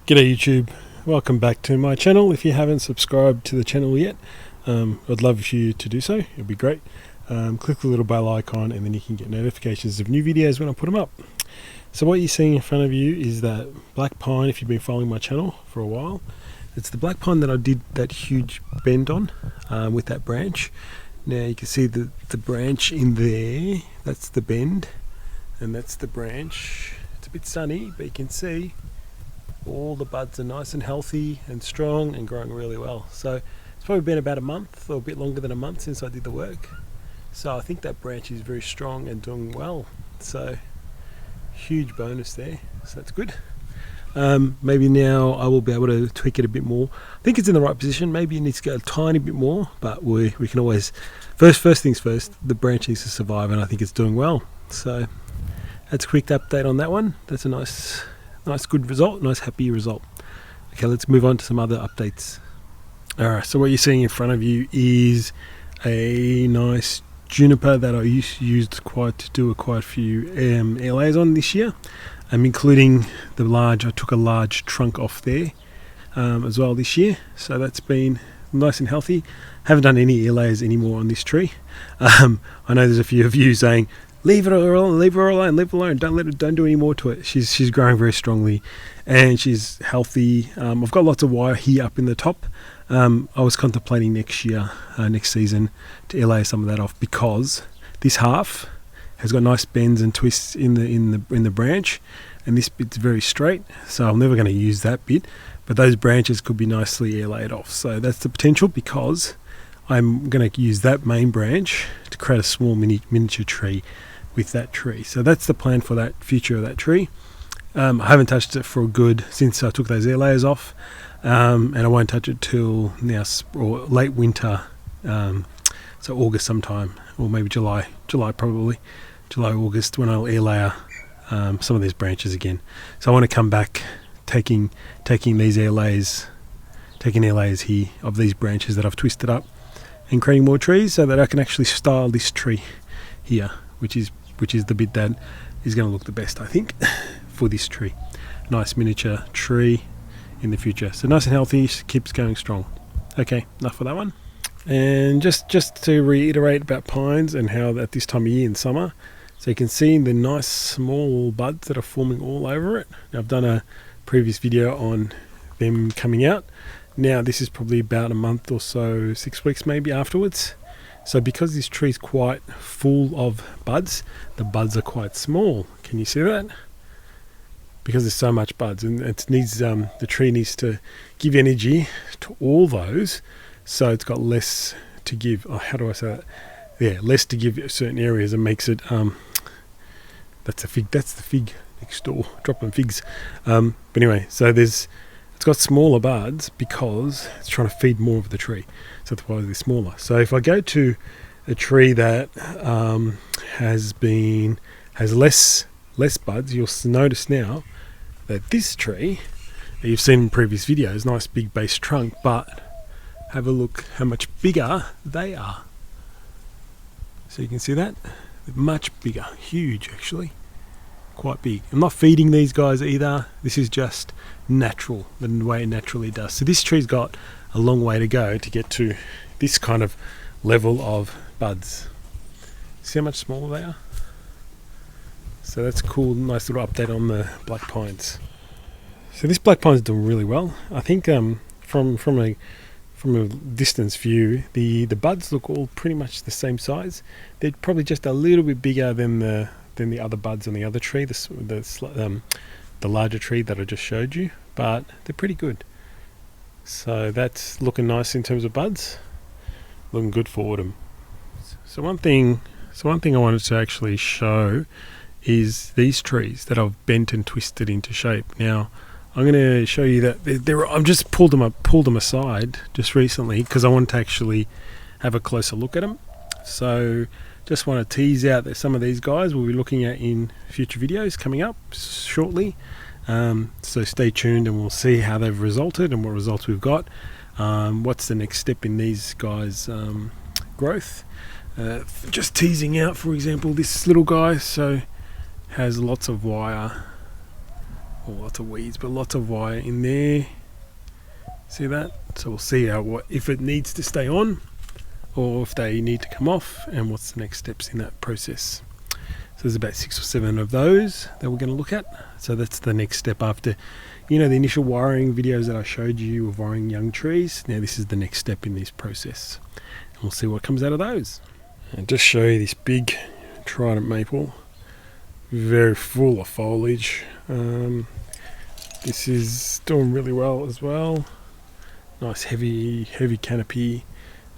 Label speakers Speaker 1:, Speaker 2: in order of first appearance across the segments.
Speaker 1: G'day YouTube, welcome back to my channel. If you haven't subscribed to the channel yet, I'd love for you to do so, it'd be great. Click the little bell icon and then you can get notifications of new videos when I put them up. So what you're seeing in front of you is that black pine. If you've been following my channel for a while, it's the black pine that I did that huge bend on with that branch. Now you can see the branch in there, that's the bend and that's the branch. It's a bit sunny, but you can see all the buds are nice and healthy and strong and growing really well. So it's probably been about a month or a bit longer than a month since I did the work. So I think that branch is very strong and doing well. So huge bonus there, so that's good. Maybe now I will be able to tweak it a bit more. I think it's in the right position. Maybe it needs to go a tiny bit more, but we can always, first things first, the branch needs to survive and I think it's doing well. So that's a quick update on that one. That's a nice good result, nice happy result. Okay, let's move on to some other updates. Alright, so what you're seeing in front of you is a nice juniper that I used quite a few air layers on this year. Including I took a large trunk off there as well this year. So that's been nice and healthy. Haven't done any air layers anymore on this tree. I know there's a few of you saying, leave her alone, don't do any more to it. She's growing very strongly and she's healthy. I've got lots of wire here up in the top. I was contemplating next season to air layer some of that off, because this half has got nice bends and twists in the branch, and this bit's very straight, so I'm never going to use that bit, but those branches could be nicely air layered off. So that's the potential, because I'm going to use that main branch to create a small miniature tree with that tree. So that's the plan for that future of that tree. I haven't touched it for good since I took those air layers off, and I won't touch it till now or late winter, so August sometime, or maybe July probably, August, when I'll air layer some of these branches again. So I want to come back taking these air layers here of these branches that I've twisted up and creating more trees, so that I can actually style this tree here, which is the bit that is going to look the best, I think, for this tree. Nice miniature tree in the future. So nice and healthy, keeps going strong. Okay, enough for that one. And just to reiterate about pines and how at this time of year in summer, so you can see the nice small buds that are forming all over it. Now, I've done a previous video on them coming out. Now this is probably about a month or so, 6 weeks maybe afterwards. So because this tree is quite full of buds, the buds are quite small. Can you see that? Because there's so much buds, and it needs the tree needs to give energy to all those, so it's got less to give. Oh, how do I say that? Yeah, less to give certain areas, and makes it that's the fig next door, dropping figs. But anyway, so it's got smaller buds because it's trying to feed more of the tree, so that's why they're smaller. So if I go to a tree that has less buds, you'll notice now that this tree that you've seen in previous videos, nice big base trunk, but have a look how much bigger they are. So you can see that? They're much bigger, huge actually, quite big. I'm not feeding these guys either, this is just natural, the way it naturally does. So this tree's got a long way to go to get to this kind of level of buds. See how much smaller they are? So that's cool, nice little update on the black pines. So this black pine's doing really well. I think from a distance view, the buds look all pretty much the same size. They're probably just a little bit bigger than the other buds on the other tree, the larger tree that I just showed you, but they're pretty good. So that's looking nice in terms of buds, looking good for autumn. So one thing I wanted to actually show is these trees that I've bent and twisted into shape. Now I'm going to show you that I've just pulled them aside just recently because I wanted to actually have a closer look at them. So just want to tease out that some of these guys we'll be looking at in future videos coming up shortly. So stay tuned and we'll see how they've resulted and what results we've got. What's the next step in these guys' growth. Just teasing out, for example, this little guy. So has lots of wire lots of weeds, but lots of wire in there. See that? So we'll see if it needs to stay on or if they need to come off, and what's the next steps in that process. So there's about 6 or 7 of those that we're going to look at. So that's the next step after, the initial wiring videos that I showed you of wiring young trees. Now this is the next step in this process, and we'll see what comes out of those. And just show you this big trident maple, very full of foliage. This is doing really well as well. Nice heavy canopy.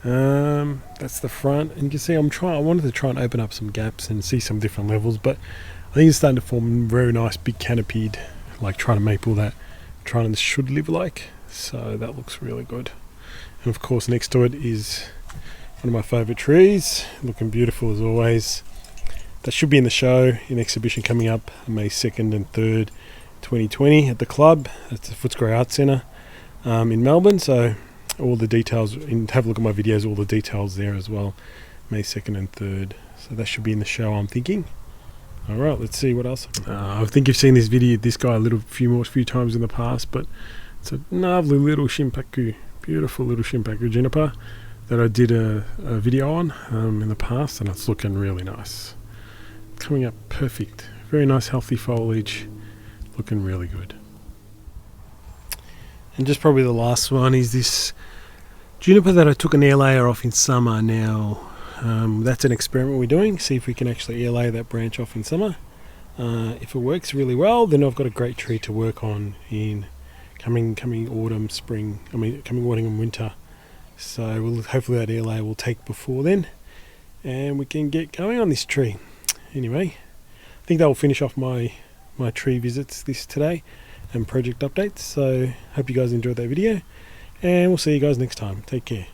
Speaker 1: That's the front, and you can see I wanted to try and open up some gaps and see some different levels, but I think it's starting to form very nice big canopied, like trident maple that tridents should live like. So that looks really good. And of course next to it is one of my favourite trees, looking beautiful as always. That should be in the show, in exhibition coming up May 2nd and 3rd 2020 at the club. That's the Footscray Arts Centre in Melbourne. So all the details, and have a look at my videos, all the details there as well, May 2nd and 3rd. So that should be in the show, I'm thinking. Alright, let's see what else. I think you've seen this guy a few times in the past, but it's a lovely little Shinpaku, beautiful little Shinpaku juniper that I did a video on in the past, and it's looking really nice. Coming up perfect, very nice healthy foliage, looking really good. And just probably the last one is this juniper that I took an air layer off in summer. Now that's an experiment we're doing, see if we can actually air layer that branch off in summer. If it works really well, then I've got a great tree to work on in coming autumn, spring, coming autumn and winter. So hopefully that air layer will take before then, and we can get going on this tree. Anyway, I think that will finish off my tree visits today and project updates. So hope you guys enjoyed that video, and we'll see you guys next time. Take care.